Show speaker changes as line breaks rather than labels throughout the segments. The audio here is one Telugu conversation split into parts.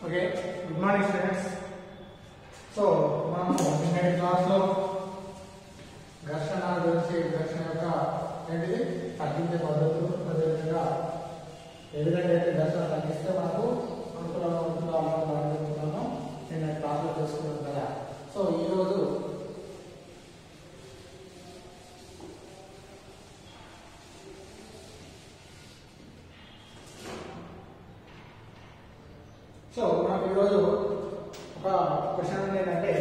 Okay, good morning students. So మనము నిన్నటి క్లాస్లో ఘర్షణ గురించి, ఘర్షణ యొక్క ఏంటిది తగ్గించే పద్ధతులు, అదేవిధంగా ఏ విధంగా అయితే ఘర్షణ తగ్గిస్తే మనకు అనుకూలంగా ఉంటుందో అలా అనుకుంటున్నాము నిన్నటి క్లాస్లో తెలుసుకున్నాం కదా. సో ఈరోజు మనకు ఈరోజు ఒక క్వశ్చన్ ఏంటంటే,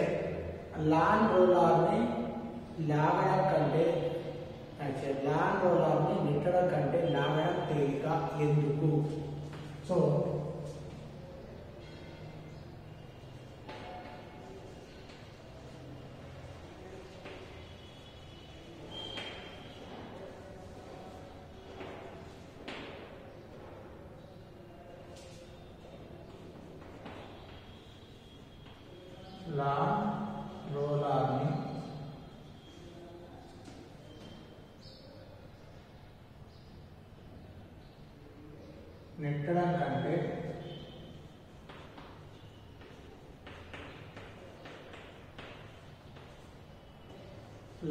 లాన్ రోలర్ని లాగడం కంటే లాన్ రోలర్ని నెట్టడం కంటే లాగడం తేలిక ఎందుకు? సో లాన్ రోలర్ని నెట్టడం కంటే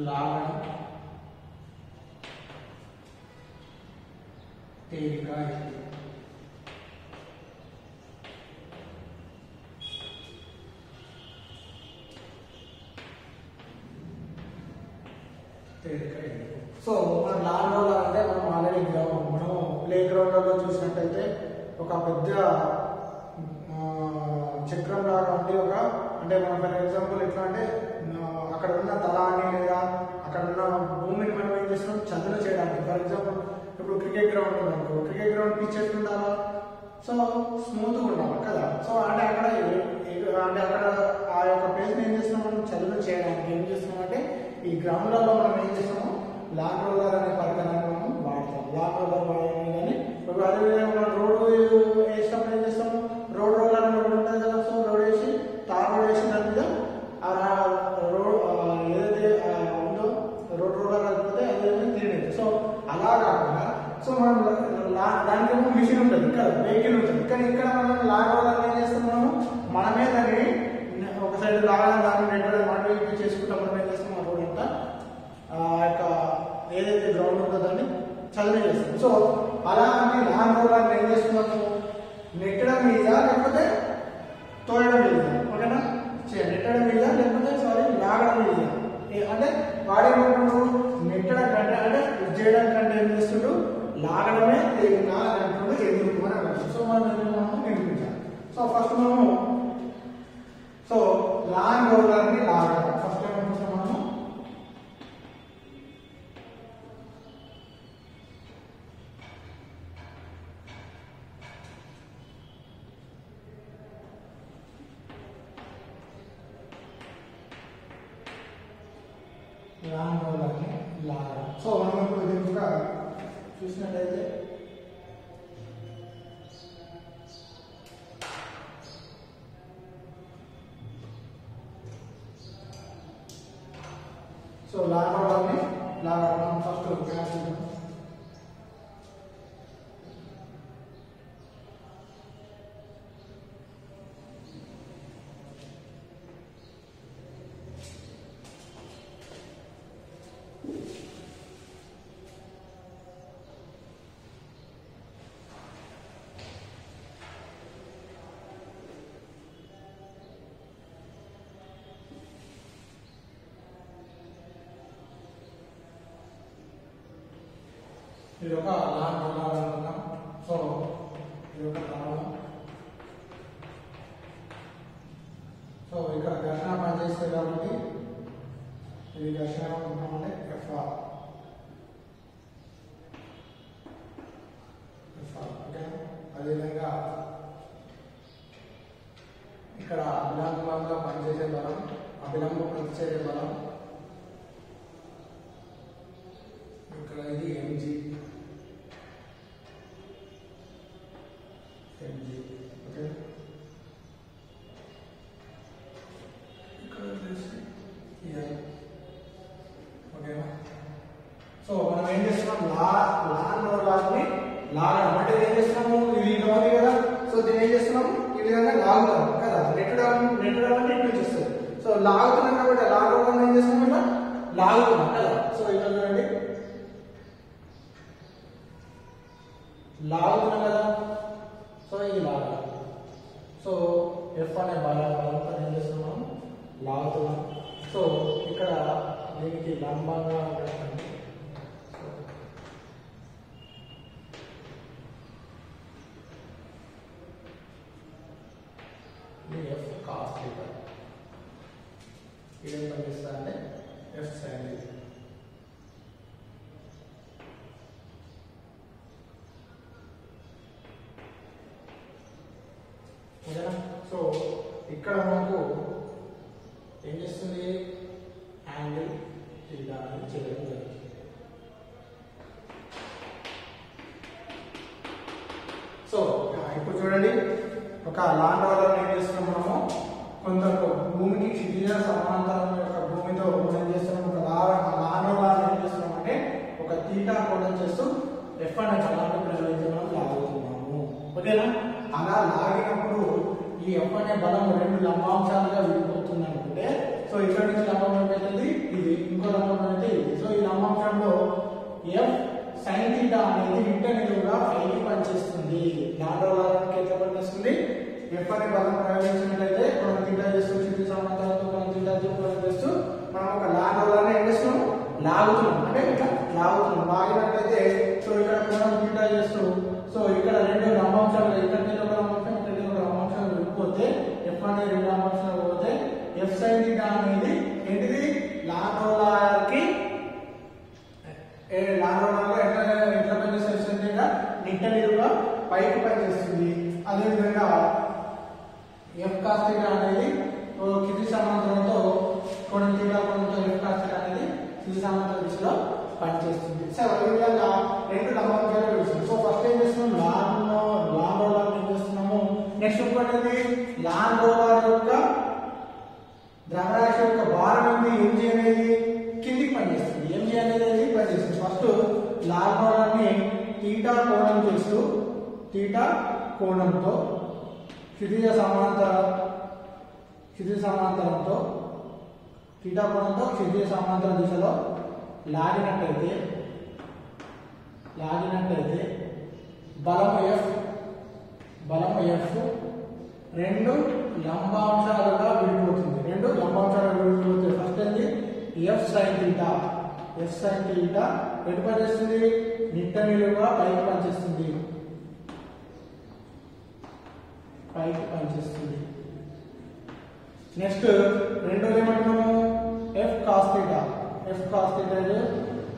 లాగడం తేలిక ఇది. సో మన లాన్ రోలర్ అంటే మనం ఆల్రెడీ మనం ప్లే గ్రౌండ్లలో చూసినట్టయితే ఒక పెద్ద చక్రం లాగా ఉండి అంటే మనం ఫర్ ఎగ్జాంపుల్ ఎట్లా అంటే అక్కడ ఉన్న తలాన్ని లేదా అక్కడ ఉన్న భూమిని మనం ఏం చేస్తున్నాం చదును చేయడానికి. ఫర్ ఎగ్జాంపుల్ ఇప్పుడు క్రికెట్ గ్రౌండ్ ఉందనుకో, క్రికెట్ గ్రౌండ్ పిచ్ ఎట్లుండాలా? సో స్మూత్గా ఉండాలి కదా. సో అంటే అక్కడ ఆ యొక్క ప్లేస్ని ఏం చేస్తున్నాం మనం చదును చేయడానికి ఏం చేస్తున్నాం అంటే ఈ గ్రౌండ్లలో మనం ఏం చేస్తాము లాన్ రోలర్ అనే పరికరాన్ని మనం వాడతాం. లాన్ రోలర్ వాడని కానీ అదేవిధంగా మనం రోడ్డు వేసినప్పుడు ఏం చేస్తాము, రోడ్ రోలర్ అని ఒకటి ఉంటుంది కదా. సో రోడ్ వేసి తార్ రోడ్ వేసిన దాని మీద రోడ్ ఏదైతే ఉందో రోడ్ రోలర్ అయిపోతే అదేవిధంగా తిరిగి. సో అలా కాకుండా సో మనం దానికి ఏమో మిషన్ ఉంటుంది కదా, వెహికల్ ఉంటుంది. కానీ ఇక్కడ మనం లాన్ రోలర్ ఏం చేస్తాం, మనమే దాన్ని ఒక సైడ్ లాగా దాన్ని నెట్టడం మోటివేట్ చేసుకుంటాం. మనం ఏం చేస్తాం, ఆ రోడ్ అంతా యొక్క ఏదైతే గ్రౌండ్ ఉందో దాన్ని చదువు చేస్తాం. సో అలాంటి లాన్ రోలర్ ఏం చేస్తున్నాము, నెట్టడం మీద లేకపోతే తోయడం మీద, ఓకేనా? నెట్టడం మీద లేకపోతే లాగడం మీద. అంటే వాడేమంటున్నాడు, నెట్టడం కంటే అంటే చేయడం కంటే ఏం చేస్తుండ్రు, లాగడమే తేలిక అంటున్నాడు. ఎందుకు అని అన్నాడు. సో మనం నేర్పించాలి. సో ఫస్ట్ మనము లాన్ రోలర్ని లాగడం ఫస్ట్ ఏమనుకుంటాం మనము, లాన్ రోలర్ని లాగడం. సో మనం ఇప్పుడు దీనిగా చూసినట్లయితే లాన్ రోలర్ని లాగడం ఫస్ట్ చూద్దాం. ఇది ఒక లాన్ రోలర్ అనుకుందాం. సో ఇది ఒక తాళం. సో ఇక్కడ ఘర్షణ పనిచేస్తుంది కాబట్టి ఇది ఘర్షణ అనుకుంటామంటే ఎఫ్ఆర్. ఓకే, అదేవిధంగా ఇక్కడ అభిలంబంగా పనిచేసే బలం, అభిలంబం ప్రతిచర్య బలం, ఇక్కడ ఇది ఎంజీ. ఓకే, ఇక్కడ ఓకేనా? సో మనం ఏం చేస్తున్నాం, లాన్ రోలర్ని లాగడం అంటే ఏం చేస్తున్నాము, ఇది ఇలా ఉంది కదా. సో దీన్ని ఏం చేస్తున్నాము, ఈ విధంగా లాగు లాగుతున్నాం కదా, సో ఈ లాగా, సో ఎఫ్ అనే బలంతో ఏం చేస్తున్నాం లాగుతున్నాం. సో ఇక్కడ దీనికి లంబంగా ఉన్నటువంటి ఎఫ్ కాస్ థీటా ఇదేం పనిచేస్తా అంటే ఎఫ్ సైన్ థీటా. సో ఇక్కడ మనకు ఏం చేస్తుంది యాంగిల్ థీటా అని చేయడం జరుగుతుంది. సో ఇప్పుడు చూడండి, ఒక లాండ్ రోలర్ ఏం చేస్తున్నాం మనము, కొంత భూమికి క్షితిజ సమాంతరం యొక్క భూమితో ఏం చేస్తున్నాం, ఒక లాండ్ రోలర్ ఏం చేస్తున్నాం అంటే ఒక థీటా కోణం చేస్తూ ఎఫ్ అనే చలనాన్ని ప్రయోగించడం లాగుతున్నాము. ఓకేనా? అలా లాగినప్పుడు ఈ ఎఫ్ అనే బలం రెండు లంబాంశాలుగా విడిపోతుంది అనుకుంటే, సో ఇక్కడ నుంచి లంబం ఏమైతుంది, ఇది ఇంకో లంబం అయితే ఇది. సో ఈ లంబాంశంలో ఎఫ్ సైన్ థీటా అనేది ఇంటర్నెలుగా పైకి పనిచేస్తుంది. లాండ్ రోలర్కి ఎట్లా పనిచేస్తుంది, ఎఫ్ అనే బలం ప్రయోగించినట్లయితే మనం థీటా చేస్తూ క్షితిజ సమాంతరంతో మనం థీటా చేస్తూ మనం ఒక లాండ్ రోలర్ని ఏం చేస్తున్నాం లాగుతున్నాం, అంటే ఇట్లా లాగుతున్నాం. లాగినట్లయితే సో ఇక్కడ మనం థీటా చేస్తూ, సో ఇక్కడ రెండు లంబాంశాలు, ఇక్కడ ఒక లంబాంశం, ఇక్కడ ఒక లంబాంశాలు విడిపోతే ఎఫ్ అనేది రెండు లంబాంశాలు పోతే ఎఫ్ సైన్ థీటా అనేది ఏంటిది లాండ్ రోలర్కి ఎట్లా పనిచేస్తుంది, నిట్టనిలుగా పైకి పనిచేస్తుంది. అదేవిధంగా ఎఫ్ కాస్ థీటా అనేది క్షితిజ సమాంతరంతో కోణం థీటా కోణంతో ఎఫ్ కాస్ థీటా అనేది క్షితిజ సమాంతర దిశలో పనిచేస్తుంది. సో ఈ విధంగా రెండు లంబాంశాలు విడుస్తుంది. సో ఫస్ట్ ఏం చేస్తున్నాం, లాండ్ రోలర్ ఏం చేస్తున్నాము, నెక్స్ట్ ఇంకోటి లాండ్ రోలర్ యొక్క ద్రవ్యరాశి యొక్క భారం ఏంటి, ఎంజీ అనేది కిందికి పనిచేస్తుంది, ఎంజీ అనేది పనిచేస్తుంది. ఫస్ట్ లాండ్ రోలర్ని థీటా కోణం చేస్తూ థీటా కోణంతో క్షితిజ సమాంతరంతో థీటా కోణంతో క్షితిజ సమాంతర దిశలో లాగినట్టయితే బలము ఎఫ్ రెండు లంబాంశాలుగా విడిపోతుంది. ఫస్ట్ ఏంటి ఎఫ్ సైన్ థీటా ఎటు పనిచేస్తుంది, నిట్టనిలుగా పైకి పనిచేస్తుంది. నెక్స్ట్ రెండోది ఏమంటున్నాము, ఎఫ్ కాస్ థీటా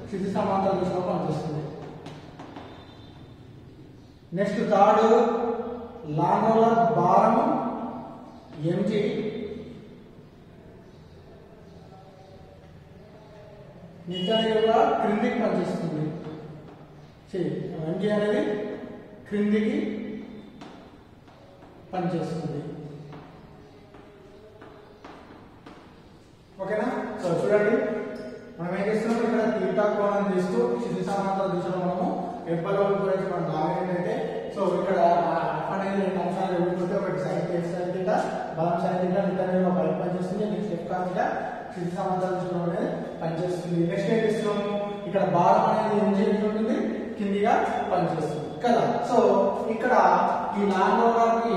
క్షితిజ సమాంతర దిశలో పనిచేస్తుంది. నెక్స్ట్ థర్డ్ లాండ్ రోలర్ భారము ఎంజీ నిట్టనిలుగా క్రిందికి పనిచేస్తుంది. ఎంజీ అనేది క్రిందికి పనిచేస్తుంది. ఓకేనా? సో చూడండి, మనం ఏం చేస్తున్నాం, ఇక్కడ థీటా కోణం చేస్తూ క్షితిజ సమాంతర దిశలో మనము ఎఫ్ బలం గురించి మనం లాగినట్లయితే, సో ఇక్కడ ఎఫ్ అనేది రెండు అంశాలు విడిపోతే ఒకటి సైన్ థీటా బలం సైన్ థీటా నిట్టనిలుగా పైకి పనిచేస్తుంది. నెక్స్ట్ ఎఫ్ కాస్ థీటా క్షితిజ సమాంతర దిశలో అనేది పనిచేస్తుంది. నెక్స్ట్ ఏం చేస్తున్నాము, ఇక్కడ భారం అనేది ఏం చేస్తుంది, కిందిగా పనిచేస్తుంది కదా. సో ఇక్కడ ఈ లాండ్ రోలర్కి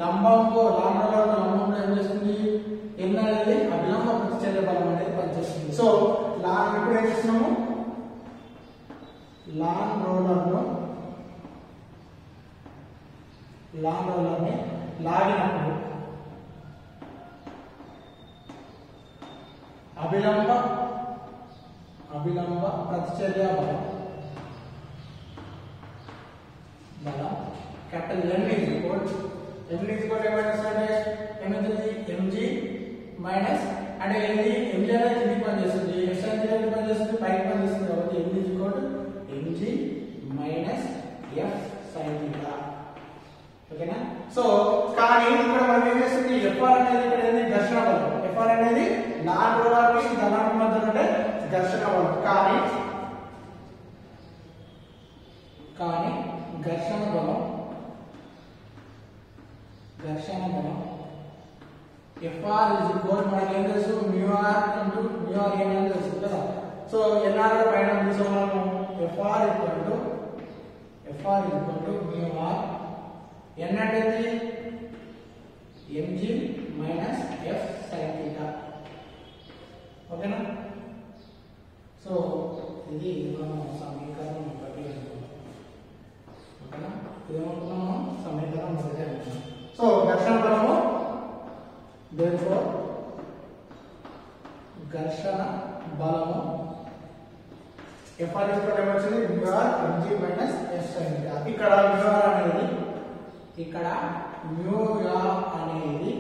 లంబంలో ఏం చేస్తుంది, ఎన్ అనేది అభిలంబ ప్రతిచర్య బలం అనేది పనిచేస్తుంది. సో ఇప్పుడు ఏం చేస్తున్నాము, లాండ్ రోలర్ని లాగినప్పుడు అభిలంబ ప్రతిచర్య బలం క్యాపిటల్ ఎన్ ఈజ్ ఈక్వల్ ఏమైనా ఎంజీ మైనస్ అంటే ఎంజీ అనేది కిందికి పనిచేస్తుంది, ఎఫ్ సైన్ థీటా పనిచేస్తుంది, పైకి పనిచేస్తుంది. కాబట్టి MG is equal MG minus F sine theta. ఓకేనా? సో కానీ ఇక్కడ మనం ఏం చేస్తుంది, ఎఫ్ఆర్ అనేది ఇక్కడ ఏంది ఘర్షణ బలం. ఎఫ్ఆర్ అనేది లాండ్ రోలర్ కి ధనానికి మధ్య ఉండే ఘర్షణ బలం. కానీ ఘర్షణ బలం ఎఫ్ఆర్ ఇస్ ఈక్వల్ మనకి ఏం తెలుసు, మ్యూఆర్ ఇంటూ మ్యూఆర్ ఏం తెలుసు కదా. సో ఎన్ఆర్ పైన తీసుకోవడం FR equal to Fr is equal to mu r n అంటే mg minus f sin theta. ఓకేనా? సో ఇది మనం సమీకరణం 1 అనుకుందాం. ఓకేనా? ఇది ఏమనుకున్నాము? సమీకరణం 1 అనుకుందాం. సో ఘర్షణ బలము therefore ఘర్షణ బలము Fr is equal to mu r mg minus f sin theta. ఇక్కడ mu r అనేది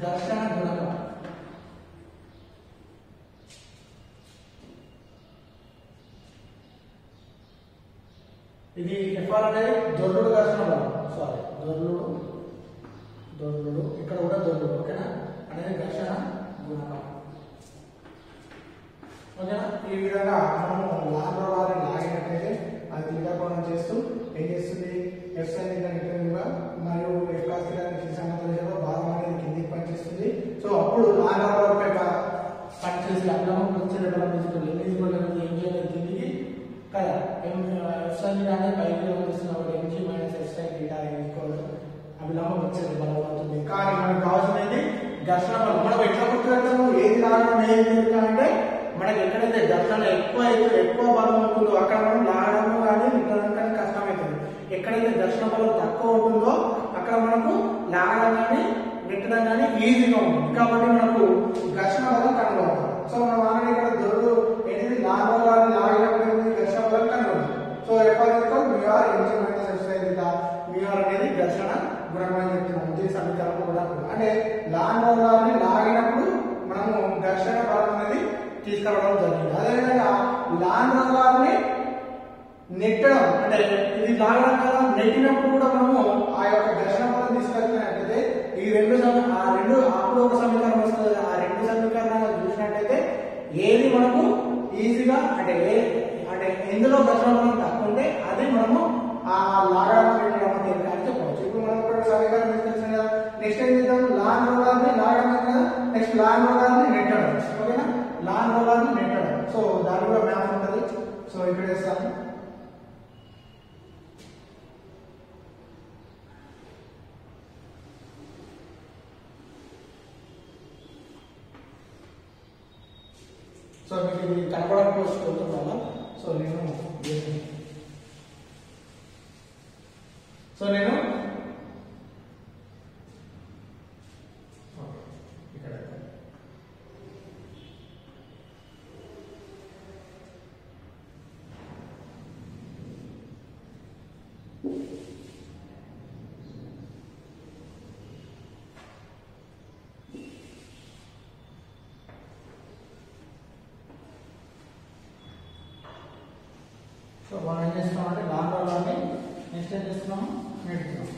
ఘర్షణ గుణకం. ఇది Fr అనేది దొర్లుడు ఘర్షణ బలం. సారీ, దొర్లుడు ఇక్కడ కూడా దొర్లుడు. ఓకేనా? అనేది ఘర్షణ గుణకం. ఓకేనా? ఈ విధంగా మనము లాంబ్రోలాని లాగినట్లయితే అది తీటా కోణం చేస్తూ ఏం చేస్తుంది? ఎఫ్ సైన్ థీటా నెగటివ్గా మరియు ఎఫ్ కాస్ థీటా సమాంతర భాగం అనేది కిందికి పనిచేస్తుంది. సో అప్పుడు లాంబ్రోలార్ పై పనిచేసి అభిలంబం వచ్చే బలం ఏం చేయాలి? కిందికి కదా. ఎఫ్ సైన్ థీటా అనేది పైకి వచ్చేస్తున్నప్పుడు MG minus F sine theta అభిలంబం వచ్చేది బలం అవుతుంది. కానీ మనకు కావాల్సినది ఘర్షణ బలం. మనం ఎట్లా గుర్తుపెడతాము? ఏది లాగడం ఏది అంటే మనకి ఎక్కడైతే ఘర్షణ ఎక్కువ బలం ఉంటుందో అక్కడ మనం లాగడం కానీ నిలడం కానీ కష్టమవుతుంది. ఎక్కడైతే ఘర్షణ బలం తక్కువ ఉంటుందో అక్కడ మనకు లాగడం కానీ నెట్టడం కానీ ఈజీగా ఉంటుంది. కాబట్టి మనకు ఘర్షణ బలం కనుగొనాలి. సో మనం ఆల్రెడీ ఇక్కడ దొరుకు ఏంటిది లాగడాన్ని లాగినప్పుడు ఘర్షణ బలం కనుగొనాలి. So Fr mg minus f sin theta. mu అనేది ఘర్షణ గుణకం అని చెప్తున్నాము. దీని సమీకరణం కూడా అంటే లాగడాన్ని లాగినప్పుడు మనము ఘర్షణ బలం అనేది తీసుకురావడం జరిగింది. అదేవిధంగా లాంబ్రోలార్ని నెట్టడం అంటే ఇది లాగడం కదా, నెట్టినప్పుడు కూడా మనము ఆ యొక్క ఘర్షణ బలం తీసుకెళ్తున్నట్టయితే ఈ అప్పుడు ఒక సమీకరణం వస్తుంది. ఆ రెండు సమీకరణాలు చూసినట్టయితే ఏది మనకు ఈజీగా అంటే ఎందులో ఘర్షణ బలం తక్కువ ఉంటే అది మనము ఆ లాగడం నెట్టడం అని చెప్పవచ్చు. ఇప్పుడు మనం కూడా సమీకరణం తీసుకొచ్చాం కదా. నెక్స్ట్ ఏం చేద్దాం? లాంబ్రోలార్ని లాగడం కదా, నెక్స్ట్ లాంబ్రోలార్ని నెట్టడం. ఓకేనా? లాంబ్రోలార్ని నెట్టడం. సో దాని కూడా మ్యాప్ ఉంటుంది. సో ఇక్కడ వేస్తాను. సో మీకు ఇది కనపడడం వల్ల సో నేను ఇక్కడ సో మనం ఏం చేస్తున్నామంటే లాంబ్రోలార్ని నెక్స్ట్ ఏం చేస్తున్నాము? నెట్టుతున్నాం.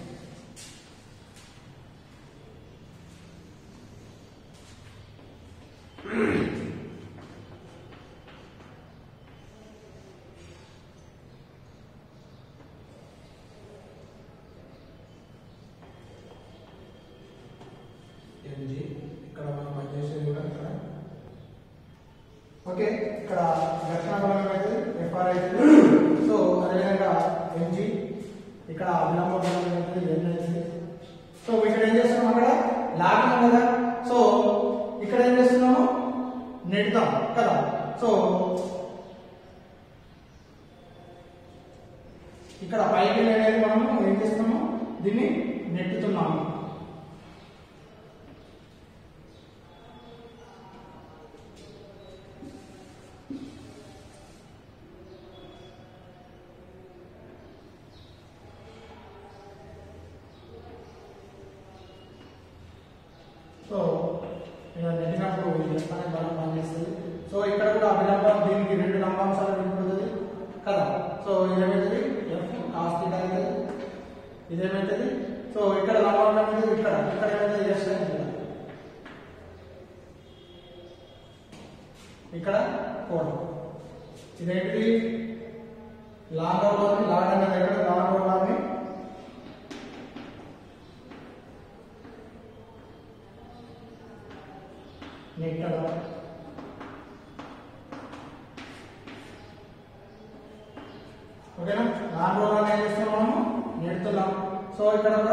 ఎంజీ ఇక్కడ మనం పనిచేసేది కూడా ఇక్కడ. ఓకే, ఇక్కడ ఘర్షణ బలం అయితే Fr అయితే. సో అదేవిధంగా ఎంజీ ఇక్కడ అభిలంబ బలం అయితే N అయితే. సో ఇక్కడ ఏం చేస్తున్నాం? అక్కడ లాగడం కదా. సో ఇక్కడ ఏం చేస్తున్నాము? నెడతాం కదా. సో ఇక్కడ పైకి అనేది మనము ఏం చేస్తున్నాము? దీన్ని నెట్టుతున్నాము. సో ఇలా నెట్టినప్పుడు అనే బలం పనిచేస్తుంది. సో ఇక్కడ కూడా అభిలంబం దీనికి రెండు లంబాంశాలు ఉంటుంది కదా. సో ఇదేమవుతుంది? ఎఫ్ కాస్ థీటా అవుతుంది. ఇదేమవుతుంది? సో ఇక్కడ లంబం ఏమవుతుంది? ఇక్కడ ఏమవుతుంది? ఎస్ అని ఇక్కడ కోణం. ఇదేంటిది? లాంబ్రోలార్ని లాగడం కదా. ఇక్కడ లాంబ్రోలార్ని నెట్టడం. లాన్ రోలర్ ఏం చేస్తున్నాం మనము నెడుతున్నాం. సో ఇక్కడ ఒక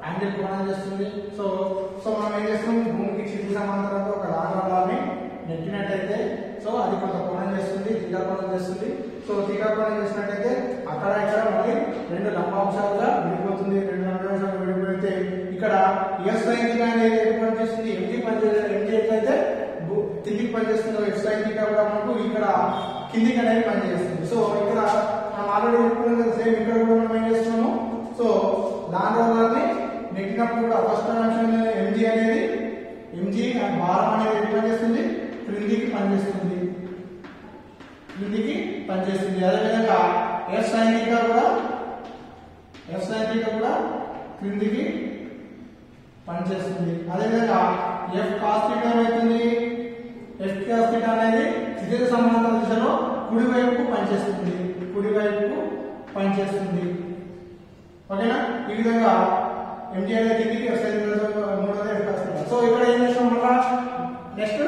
యాంగిల్ కోణం చేస్తుంది. సో సో మనం ఏం చేస్తున్నాం భూమికి క్షితిజ సమాంతరంగా ఒక లాన్ రోలర్ ని నెట్టినట్టయితే సో అది కొంత కోణం చేస్తుంది, తీటా కోణం చేస్తుంది. సో తీటా కోణం చేసినట్టయితే అక్కడ ఇక్కడ మళ్ళీ రెండు లంబాంశాలుగా విడిపోతుంది. రెండు లంబాంశాలు విడిపోతే ఇక్కడ ఎఫ్ సైన్ తీటా అనేది ఎటు పనిచేస్తుంది, ఎంజీ పనిచేస్తుంది. ఎంజీ ఎట్లయితే కిందికి పనిచేస్తుందో ఎఫ్ సైన్ తీటా కూడా మనకు ఇక్కడ కిందికి అనేది పనిచేస్తుంది. సో ఇక్కడ మనం ఆల్రెడీ చెప్పుకున్నాం కదా, సేమ్ ఇక్కడ కూడా మనం ఏం చేస్తున్నాము. సో లాన్ రోలర్ ని నెట్టినప్పుడు కూడా ఫస్ట్ అంశం ఎంజీ అనేది ఎంజీ భారం అనేది ఎటు పనిచేస్తుంది, క్రిందికి పనిచేస్తుంది, క్రిందికి పనిచేస్తుంది. అదేవిధంగా ఎఫ్ సైన్ తీటా కూడా క్రిందికి పనిచేస్తుంది. అదేవిధంగా ఎఫ్ కాస్ తీటా ఏమవుతుంది, ఎఫ్ కాస్ తీటా అనేది క్షితిజ సమాంతర దిశలో కుడివైపుకు పనిచేస్తుంది. ఓకేనా? ఈ విధంగా ఎంజీ అనేది కిందికి ఎఫ్ సైన్ మూడోది ఎఫ్ కాస్ తీటా. సో ఇక్కడ ఏం చేస్తాం మళ్ళా నెక్స్ట్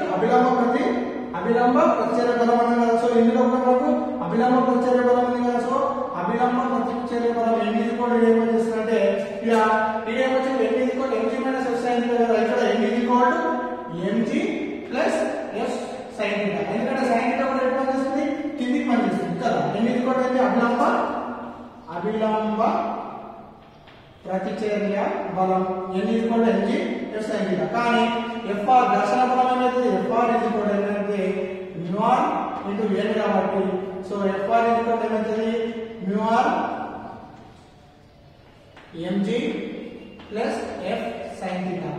అభిలంబ ప్రతిచర్య బలం అన్నాం కదా. సో ఇందులో కూడా మనకు అభిలంబ ప్రతిచర్య బలం ఉంది కదా. సో అభిలంబ ప్రతిచర్య బలం ఎన్ని కూడా ఏం చేస్తుందంటే ఇలా ఇదేమొచ్చింది ఎన్ని MG minus F sine theta కదా. ఇక్కడ ఎన్ని MG plus F sine theta. ఎందుకంటే సైన్ తీటా కూడా ఎట్లా పనిచేస్తుంది, కిందికి పనిచేస్తుంది కదా. ఎన్ని కూడా అయితే అభిలంబ ప్రతిచర్య బలం ఎన్ని కూడా ఎంజీ ఎఫ్ సైన్ తీటా. కానీ ఎఫ్ఆర్ ఘర్షణ బలం అనేది ఎఫ్ఆర్ ఇది కూడా ఏమైతే మ్యూఆర్ ఇంటూ ఎన్ కాబట్టి సో ఎఫ్ఆర్ ఇది కూడా ఏమైతుంది mu R MG plus F sine theta.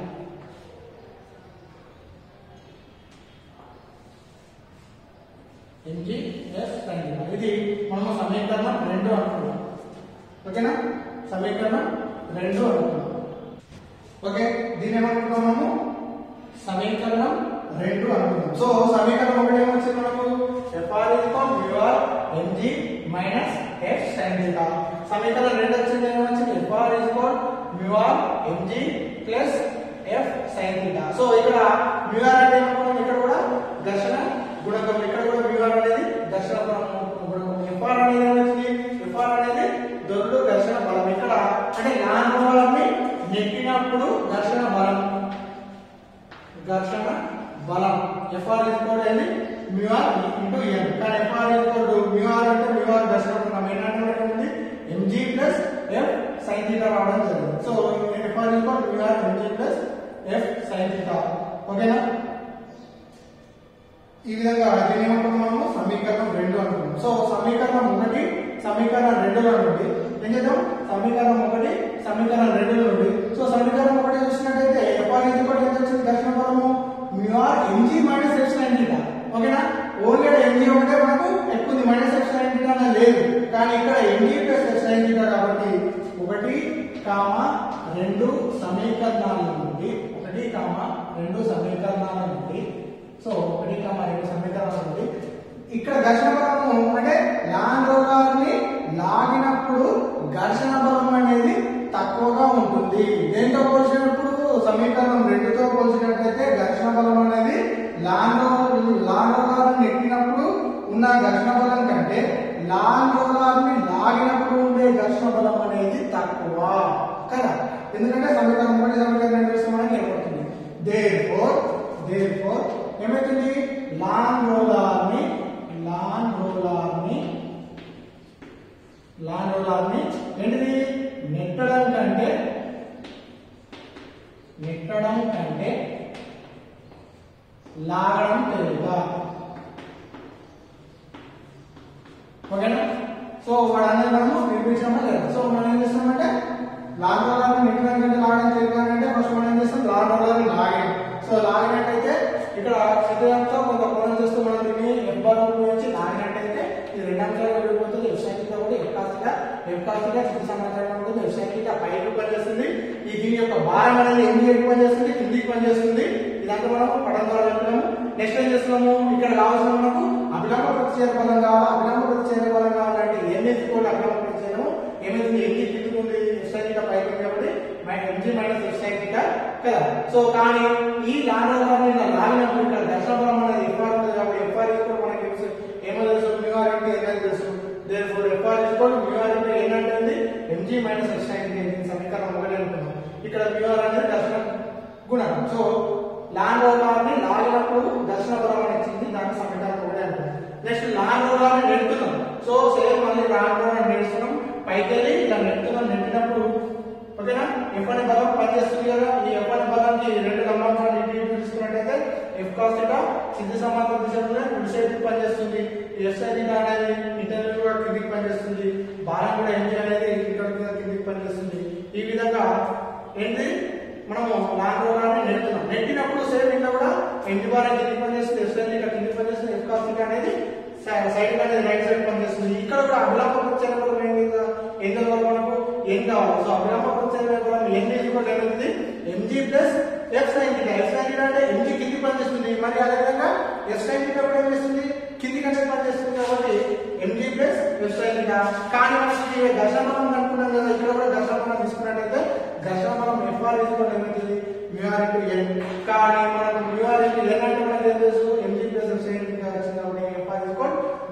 MG F sine theta ఇది మనము సమీకరణం 2 అనుకున్నాం. ఓకేనా? సమీకరణం 2 అనుకున్నాం. ఓకే, దీని ఏమనుకుంటాం మనము సమీకరణం 2 అనుకుందాం. సో సమీకరణం 1 ఏమొచ్చింది మనకు FR mu R MG minus F sine theta. సమీకరణం 2 వచ్చింది ఏమొచ్చింది FR mu R MG plus F sine theta. So ఇక్కడ మ్యూఆర్ అంటే ఏమనుకున్నాం, ఇక్కడ కూడా ఘర్షణ గుణకం, ఇక్కడ కూడా మ్యూఆర్ అనేది ఘర్షణ గుణకం. ఎఫ్ఆర్ అనేది ఏమొచ్చింది, ఎఫ్ఆర్ అనేది దొరుడు ఘర్షణ బలం. ఇక్కడ అంటే లాన్ రోలర్ ని నెట్టినప్పుడు ఘర్షణ బలం ఎఫ్ఆర్ అనేది మ్యూఆర్ ఇంటూ ఎన్. కానీ ఎఫ్ఆర్ మ్యూఆర్ అంటే మ్యూఆర్ ఘర్షణ బలం ఏంటంటే ఉంది MG plus F sine theta రావడం జరిగింది. So FR mu R MG plus F sine theta. ఓకేనా? ఈ విధంగా దీన్ని ఏమనుకుంటున్నాము సమీకరణం 2 అనుకుంటాం. సో సమీకరణం 1 సమీకరణం 2లో నుండి ఏం చేద్దాం, సమీకరణం 1 సమీకరణం 2లో నుండి. సో సమీకరణం 1 చూసినట్టయితే ఎఫ్ఆర్ ఎంత వచ్చింది ఘర్షణ బలము mu R MG minus F sine theta. ఓకేనా? ఓన్లీ ఎంజీ ఒకటే మనకు ఎక్కువ ఉంది, మైనస్ ఎఫ్ సైన్ తీటా లేదు. కానీ ఇక్కడ MG plus F sine theta కాబట్టి 1,2 సమీకరణాల నుండి సో 1,2 సమీకరణాల నుండి ఇక్కడ ఘర్షణ బలము అంటే లాన్ రోలర్ ని లాగినప్పుడు ఘర్షణ బలం అనేది తక్కువగా ఉంటుంది. దేంతో పోల్చినప్పుడు సమీకరణం 2తో పోల్చినట్లయితే ఘర్షణ బలం అనేది లాన్ రోలర్ నెట్టినప్పుడు ఉన్న ఘర్షణ బలం కంటే లాన్ రోలర్ ని లాగినప్పుడు ఉండే ఘర్షణ బలం అనేది తక్కువ కదా. ఎందుకంటే సమీకరణం 1 సమీకరణం 2 సమానంగా ఏర్పడుతుంది. దేర్ఫోర్ ఏమైతుంది లాన్ రోలర్ ని ఏంటిది నెట్టడం కంటే లాగడం తేలిక. ఓకేనా? సో వాడనేది మనము నిర్మించామా లేదా. సో మనం ఏం చేస్తామంటే లాన్ రోలర్ ని నెట్టడం కంటే లాగడం తేలిక అంటే ఫస్ట్ మనం ఏం చేస్తాం లాన్ రోలర్ ని లాగాం. సో లాగినట్టయితే ఇక్కడ క్షితిజంతో కొంత కోణం చేస్తూ మనం దీన్ని ఎఫ్ బార్ ఉపయోగించి లాగినట్టయితే ఇది 2 అంశాలు విడిపోతుంది. ఎఫ్ సైన్ తీటా కూడా ఎఫ్ కాస్ తీటా క్షితిజ సమాంతరంగా ఉంటుంది. ఎఫ్ సైన్ తీటా పైకి పనిచేస్తుంది. ఈ దీని యొక్క భారం అనేది ఎంజీ పనిచేస్తుంది, కిందికి పనిచేస్తుంది. ఇదంతా మనం పటం ద్వారా వెళ్తున్నాము. నెక్స్ట్ ఏం చేస్తున్నాము, ఇక్కడ కావాల్సిన మనకు అభిలంబ ప్రతిచర్య బలం కావాలి. అభిలంబ ప్రతిచర్య బలం కావాలంటే ఏమి తీసుకోవాలి, అభిలంబ ప్రతిచర్యము ఏమైతుంది ఎంజీ కిందికి ఎఫ్ సైన్ తీటా పైకి ఉంది కాబట్టి MG minus F sine theta కదా. సో కానీ ఈ లాన్ రోలర్ ని లాగినప్పుడు ఇక్కడ ఘర్షణ బలం అనేది ఎఫ్ఆర్ ఉంది కాబట్టి ఎఫ్ఆర్ మనకి ఏమో తెలుసు మ్యూఆర్ అంటే ఏమైనా తెలుసు therefore FR is equal to mu r into n అంటే mg minus h sin దీని సమీకరణం 1 అనుకున్నాం. ఇక్కడ mu r అనేది ఘర్షణ గుణకం. సో ln over ని లాగినప్పుడు ఘర్షణ బలం అని వచ్చింది, దాని సమీకరణం 1 అనుకున్నాం. నెక్స్ట్ ln over ని నెట్టుతున్నాం. సో సేమ్ మళ్ళీ ln over ని నెట్టుతున్నాం, పైకి వెళ్ళి ఇలా నెట్టుతున్నాం. నెట్టినప్పుడు ఓకేనా f అనే బలం పనిచేస్తుంది కదా. ఈ f అనే బలానికి రెండు లంబాంశాలు ఇటు ఇటు తీసుకున్నట్టయితే f cos θ క్షితిజ సమాంతర దిశలో కుడి సైడ్కి పనిచేస్తుంది. f sin θ అనేది ఇంటర్నల్ గా కిందికి పనిచేస్తుంది. బాణం కూడా mg అనేది ఇక్కడ కిందికి పనిచేస్తుంది. ఈ విధంగా ఏంటి మనము ln over ని నెట్టుతున్నాం. నెట్టినప్పుడు సేమ్ ఇక్కడ కూడా mg బార్ కిందికి పనిచేస్తుంది, f sin θ కిందికి పనిచేస్తుంది, f cos θ అనేది సైడ్ అనేది రైట్ సైడ్ పనిచేస్తుంది. ఇక్కడ కూడా అభిలంబ ప్రత్యయ బలం ఏంటి కదా, ఏం కావాలి మనకు n కావాలి. సో అభిలంబ ప్రత్యయ బలం n ఏమవుతుంది mg plus f sin θ. f sin θ అంటే mg కిందికి పనిచేస్తుంది, మరి అదే విధంగా f sin θ కూడా ఏం చేస్తుంది కిందికి అంటే పనిచేస్తుంది. కాబట్టి mg ప్లస్ f sin θ. కానీ మనకి ఘర్షణ బలం అనుకున్నాం కదా, ఇక్కడ కూడా ఘర్షణ బలం తీసుకున్నట్టయితే ఘర్షణ బలం FR ఏమవుతుంది mu r into n. కానీ మనకు mu r into n అంటే మనకు ఏం తెలుసు mg ప్లస్ f sin θ వచ్చింది. కాబట్టి FR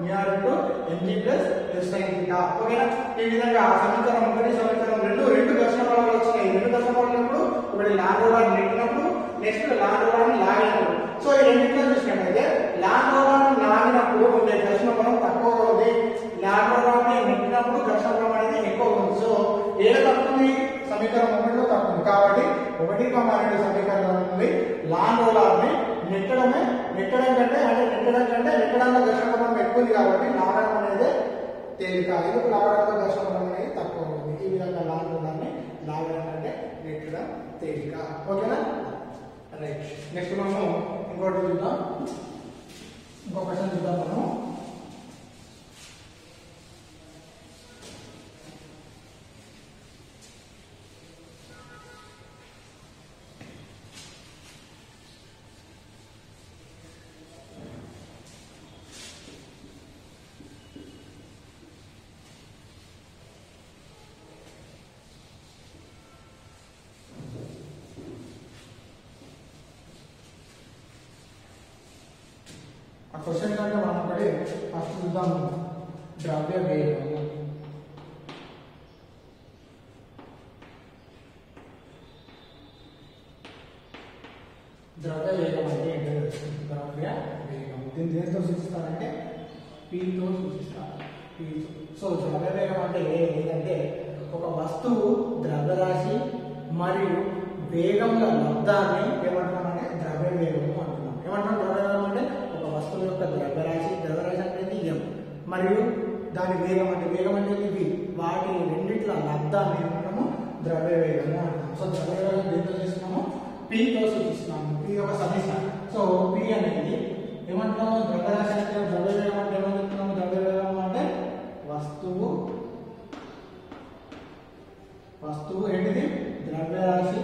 mu r into mg plus f sin θ. ఓకేనా. ఈ విధంగా సమీకరణం 1 సమీకరణం 2 రెండు ఘర్షణ బలాలు వచ్చినాయి. రెండు ఘర్షణ బలాలు ఒకటి ln over ని నెట్టినప్పుడు, నెక్స్ట్ ln over ని లాగినప్పుడు. సో ఈ రెండింటిలో చూసినట్లయితే ln over ని లాగినప్పుడు ఉండే ఘర్షణ బలం తక్కువగా ఉంది, ln over ని నెట్టినప్పుడు ఘర్షణ బలం అనేది ఎక్కువగా ఉంది. సో ఏదో తక్కువ సమీకరణం 1లో తక్కువ ఉంది. కాబట్టి 1, 2 సమీకరణం నుండి ln over ని నెట్టడం కంటే నెట్టడంలో ఘర్షణ బలం ఎక్కువ ఉంది కాబట్టి లాగడం అనేది తేలిక, ఎందుకు లాగడంలో ఘర్షణ బలం అనేది తక్కువ ఉంది. ఈ విధంగా ln over ని లాగడం అంటే నెట్టడం తేలిక. ఓకేనా రైట్. నెక్స్ట్ మనము ఇంకోటి చూద్దాం, ఇంకో క్వశ్చన్ చూద్దాం. మనము ఆ క్వశ్చన్ కంటే మనం ఒకటి ఫస్ట్ చూద్దాం. ద్రవ్య వేగం. ద్రవ్య వేగం అంటే ఏంటో తెలుస్తుంది. ద్రవ్య వేగం దీన్ని దేనితో సూచిస్తారంటే Pతో సూచిస్తారు. సో ద్రవ్య వేగం అంటే ఏంటంటే ఒక వస్తువు ద్రవ్యరాశి మరియు వేగంల లబ్ధాన్ని ఏమంటున్నామంటే ద్రవ్య వేగము అంటున్నాం. ఏమంటున్నాం ద్రవ్య వేగం అంటే ఒక వస్తువు యొక్క ద్రవ్యరాశి అంటే m మరియు దాని వేగం అంటే v, వాటి రెండిట్ల లబ్ధాన్ని ఏమంటాము ద్రవ్య వేగము అంటాము. సో ద్రవ్య వేగం దేంతో చేస్తున్నాము Pతో సూచిస్తున్నాము. P ఒక సదిశ. సో P అనేది ఏమంటున్నాము ద్రవ్యరాశి అంటే ద్రవ్య వేగం అంటే ఏమంటున్నాము ద్రవ్య వేగం అంటే వస్తువు ఏంటిది ద్రవ్యరాశి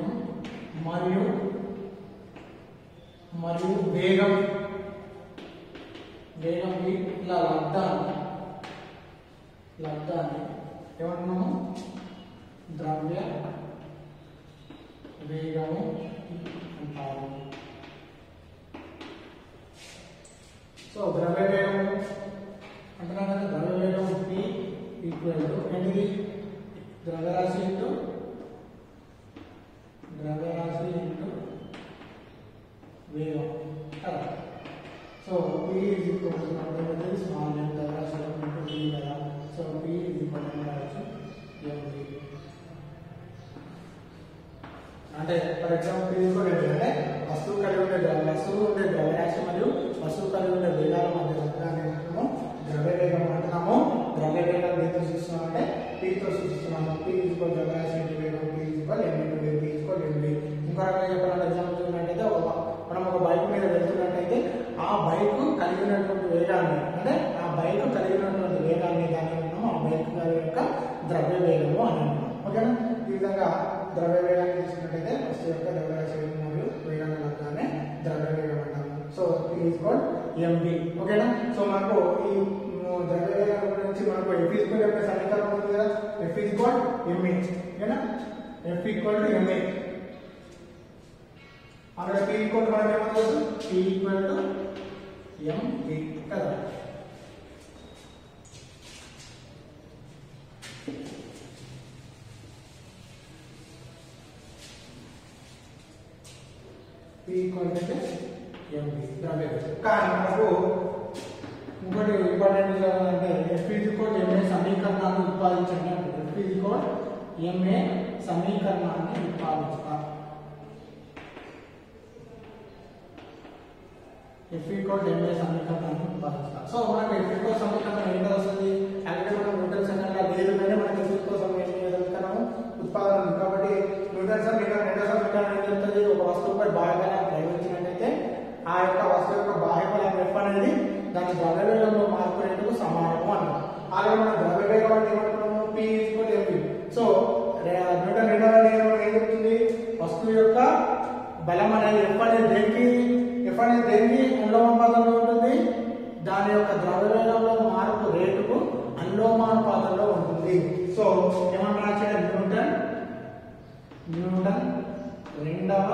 m మరియు వేగం ఇలా లబ్ధాన్ని ఏమంటున్నాము ద్రవ్య వేగము అంటారు. సో ద్రవ్య వేగం అంటున్నాం కదా, ద్రవ్య వేగం P ఈక్వల్ టు ఏంటిది ద్రవ్యరాశి ఇంటూ వేగం కదా. So P is equal to small m ద్రవ్యరాశి ఇంటూ V కదా. So P is equal to mv. అంటే ఫర్ ఎగ్జాంపుల్ అంటే వస్తువు కలిగి ఉండే ద్రవ్యరాశి మరియు వస్తువు కలిగి ఉండే వేగాల మధ్య లబ్ధాన్ని ద్రవ్య వేగం అంటున్నాము. ద్రవ్య వేగం దేంతో సూచిస్తున్నాం అంటే Pతో సూచిస్తున్నాము. P is equal to ద్రవ్యరాశి ఇంటూ వేగం, P is equal to m into v, P is equal to mv. ఇంకో రకంగా చెప్పాలంటే ఎగ్జాంపుల్ చూసినట్టయితే మనం ఒక బైక్ మీద వెళ్తున్నట్టయితే ఆ బైక్ కలిగి ఉన్నటువంటి వేగాన్ని దాన్ని అంటున్నాము ఆ బైక్ యొక్క ద్రవ్య వేగము అని అంటున్నాం. ఓకేనా. ఈ విధంగా ద్రవ్య వేగాన్ని తీసుకున్నట్టయితే వస్తువు యొక్క ద్రవ్యరాశి వేగం మరియు వేగాన్ని లబ్ధాన్ని ద్రవ్య వేగం అంటాము. So P is equal to mv. ఓకేనా. సో మనకు ఈ ద్రవ్య వేగం గురించి మనకు F is equal to సమీకరణం ఉంది కదా, F is equal to ma. ఓకేనా. F equal to ma. అక్కడ P equal to మనం ఏమవుతుంది P equal to ఎంవి కదా. P ఈక్వల్ అంటే ఎంవి ద్రవ్య వేగం. కానీ మనకు ఇంకోటి ఇంపార్టెంట్ అంటే F ఈక్వల్ ఎంఏ సమీకరణాన్ని ఉత్పాదించండి అంటే F ఈక్వల్ ఎంఏ సమీకరణాన్ని ఉత్పాదించుతా. F ఈక్వల్ ఎంఏ సమీకరణాన్ని ఉత్పాదించుతా. సో మనకి F ఈక్వల్ సమీకరణం ఏంటో వస్తుంది అంటే మనం న్యూటన్ సెకండ్ లా లేదు కానీ మనకి F ఈక్వల్ సమీకరణం ఉత్పాదన ఉంది. కాబట్టి న్యూటన్ సమీకరణం రెండో సమీకరణం ఏం చెప్తుంది, ఒక వస్తువుపై బాహ్యబలాన్ని ప్రయోగించినట్లయితే ఆ యొక్క వస్తువు యొక్క బాహ్యబలం F అనేది దాని ద్రవ్యవేగంలో మార్పు రేటుకు సమానము అన్నాం. అలాగే మన ద్రవ్యవేగం అంటే ఏమంటున్నాము, P equal MV. So Newton రెండవ నియమం ఏం చెప్తుంది, వస్తువు యొక్క బలం అనేది F అనేది దేనికి అనులోమానుపాతంలో ఉంటుంది, దాని యొక్క ద్రవ్యవేగంలో మార్పు రేటుకు అనులోమానుపాతంలో ఉంటుంది. సో ఏమన్నా రాశాడు, న్యూటన్ రెండవ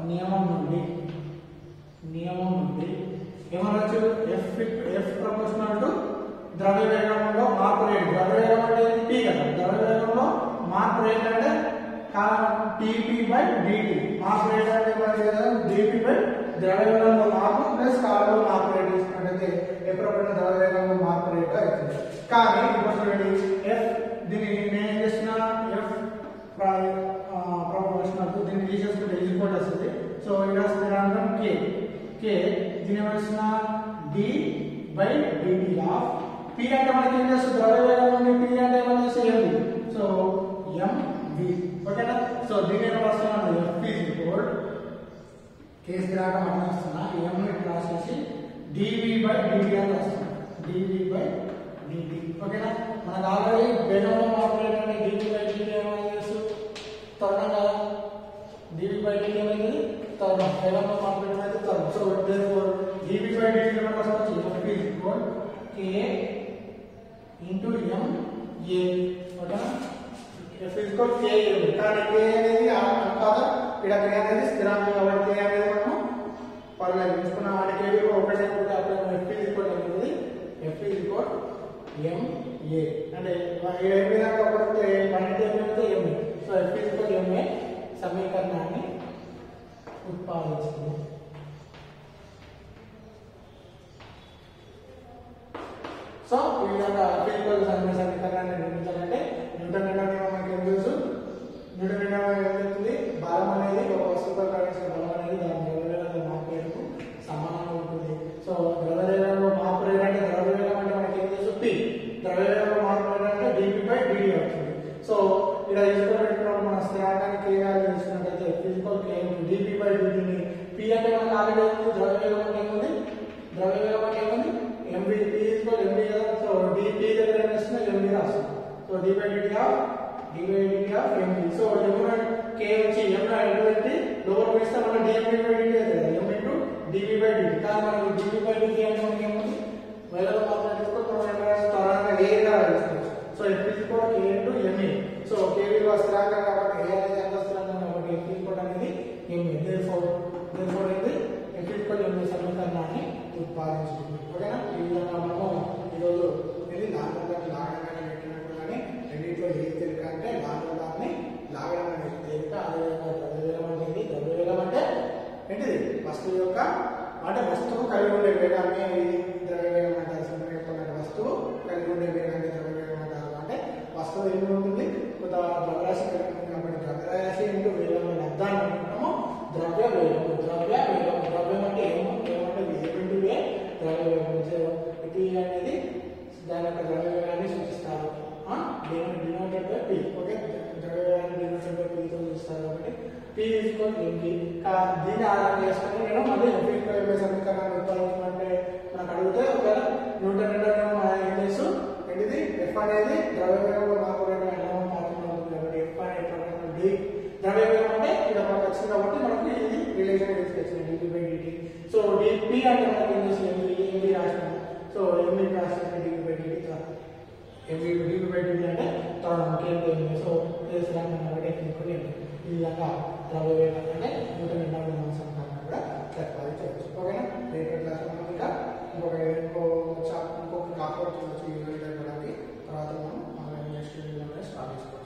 నియమం నుండి ఏమనొచ్చు, F ప్రపోర్షనల్ టు ద్రవ్యవేగంలో మార్పు రేటు. ద్రవ్యవేగం అంటే P కదా, ద్రవ్యవేగంలో మార్పు రేటు అంటే dP/dt. మార్పు రేటు అంటే dP/ ద్రవ్యవేగంలో మార్పు ప్లస్ కాలంలో మార్పు రేటు తీసుకున్నట్లయితే F ప్రపోర్షనల్ ద్రవ్యవేగంలో మార్పు రేటు అవుతుంది. కానీ ఇప్పుడు చూడండి F దీన్ని నేను ఏం చేస్తున్నా, F ప్రపోర్షనల్ దీన్ని తీసేసుకుంటే ఈక్వల్ వస్తుంది. సో ఇక్కడ స్థిరాంకం K దీని ఏమొస్తున్నా d/dt ఆఫ్ P అంటే మనకి ఏం చేస్తుంది, ద్రవ్యవేగం ఉంది, P అంటే ఏమని చేస్తుంది ఎంవి. సో ఎంవి ఓకేనా. సో దీని ఏమో వస్తున్నాను F ఈక్వల్ K స్థిరాంకం అని వస్తున్నా M రాసేసి dV/dt అని వస్తున్నా dV/dt ఓకేనా. మనకు ఆల్రెడీ వేగంలో మార్పు ఏంటంటే dV/dt ఏమని చేస్తూ త్వరణం కదా, dV/dt అనేది త్వరణం, వేగంలో మార్పు ఏమైతే త్వరణం. సో dV/dt కోసం వచ్చి F equal K into MA ఓకేనా. F ఈక్వల్ K కానీ K అనేది అనుపాతం, ఇక్కడ K అనేది స్థిరాంకం కాబట్టి K అనేది మనం పర్లేదు తీసుకున్నాం అంటే K విలువ ఒకటే ఉంటే అప్పుడు F ఈక్వల్ అనేది F ఈక్వల్ MA అంటే ఏ విధంగా ఒకటి పన్నెండు ఏమైతే MA. So F equal MA సమీకరణాన్ని ఉత్పాదిస్తుంది. సో ఈ విధంగా F ఈక్వల్ సమీకరణాన్ని నిర్మించాలంటే న్యూటన్ రెండవ నియమం మనకి ఏం తెలుసు, న్యూటన్ రెండవ నియమం ఏం చెప్తుంది, బలం అనేది ఒక వస్తువుపై ప్రయోగించిన బలం అనేది దాని ద్రవ్యవేగంలో మార్పు రేటుకు సమానంగా ఉంటుంది. సో ద్రవ్యవేగంలో మార్పు రేటు అంటే ద్రవ్యవేగం అంటే మనకి ఏం తెలుసు P, ద్రవ్యవేగంలో మార్పు రేటు అంటే dP/dt అవుతుంది. సో ఇక్కడ తీసుకున్నప్పుడు మన స్థిరాంకాన్ని K వాల్యూ తీసుకున్నట్లయితే F ఈక్వల్ K dP/dt ని P అంటే మనకు ఆల్రెడీ ఉంది, ద్రవ్యవేగం అంటే ఏముంది, MV. P ఈక్వల్ MV కదా. సో dP దగ్గర ఏం చేస్తున్నా MV రాస్తున్నా. So dP/dt of MV. So K వచ్చి M ఎటువంటి లోపల వేస్తే మన dP/dt అవుతుంది, M ఇంటూ dP/dt. కానీ మనకు dP/dt అంటే మనకి ఏముంది, వేగంలో మార్పు రేటుకు మనం త్వరగా ఏగా రాసుకోవచ్చు. So F equal K into MA. So K విలువ స్థిరాంకం కాబట్టి A అనేది ఎంత స్థిరాంకం కాబట్టి F ఈక్వల్ అనేది MA. therefore ఇది F ఈక్వల్ MA సమీకరణాన్ని ఉత్పాదించుతుంది ఓకేనా. ఈ విధంగా మనము ఈరోజు ఇది లాగడం పెట్టినప్పుడు కానీ రెండింటిలో ఏది తేలిక అంటే లాగడం అనేది తేలిక. అదేవిధంగా ద్రవ్యవేగం అంటే ఏంటిది, వస్తువు యొక్క అంటే వస్తువు కలిగి ఉండే వేగాన్ని ద్రవ్యవేగం అంటారు. సింపుల్ వస్తువు కలిగి ఉండే వేగాన్ని ద్రవ్యవేగం అంటారు. అంటే వస్తువు ఏమి ఉంటుంది, కొంత ద్రవ్యరాశి కలిగి ఉంటుంది కాబట్టి ద్రవ్యరాశి ఇంటూ వేగం అర్థాన్ని అనుకుంటాము ద్రవ్యవేగం. ద్రవ్యం అంటే ఏమంటే వే ద్రవ్యవేగం అనేది దాని యొక్క ద్రవ్యవేగాన్ని సూచిస్తారు. డినోటెడ్ బై P ఓకే, ద్రవ్యవేగాన్ని డినోటెడ్ బై P తో సూచిస్తారు కాబట్టి P ఈక్వల్ MV. దీన్ని ఆధారం చేసుకొని నేను మళ్ళీ F ఈక్వల్ MA సమీకరణాన్ని ఉత్పాదించమంటే మనకు అడిగితే ఒకవేళ న్యూటన్ రెండవ నియమం ఏం చేస్తూ ఏంటిది, F అనేది ద్రవ్యవేగంలో మార్పు రేటు అనులోమానుపాతంలో ఉంటుంది కాబట్టి F అనేది ద్రవ్యవేగం అంటే ఇక్కడ మనకు వచ్చింది కాబట్టి మనకి ఇది రిలేషన్ తీసుకొచ్చింది dP/dt. సో dP అంటే మనకి ఏం చేస్తుంది, MV రాసినాము. సో MV రాసినట్టు dP/dt dP/dt అంటే త్వరణం K. సో స్థిరాంకం కాబట్టి ఈ విధంగా ద్రవ్యవేగం అంటే న్యూటన్ రెండవ నియమం సమీకరణం. కూడా ప్రతిపాదించవచ్చు. ఓకేనా? రేపటి క్లాస్లో మనం ఇంకా ఇంకొక టాపిక్ వచ్చి తర్వాత మనం నెక్స్ట్ వీడియోలో స్టార్ట్ చేసుకోవాలి.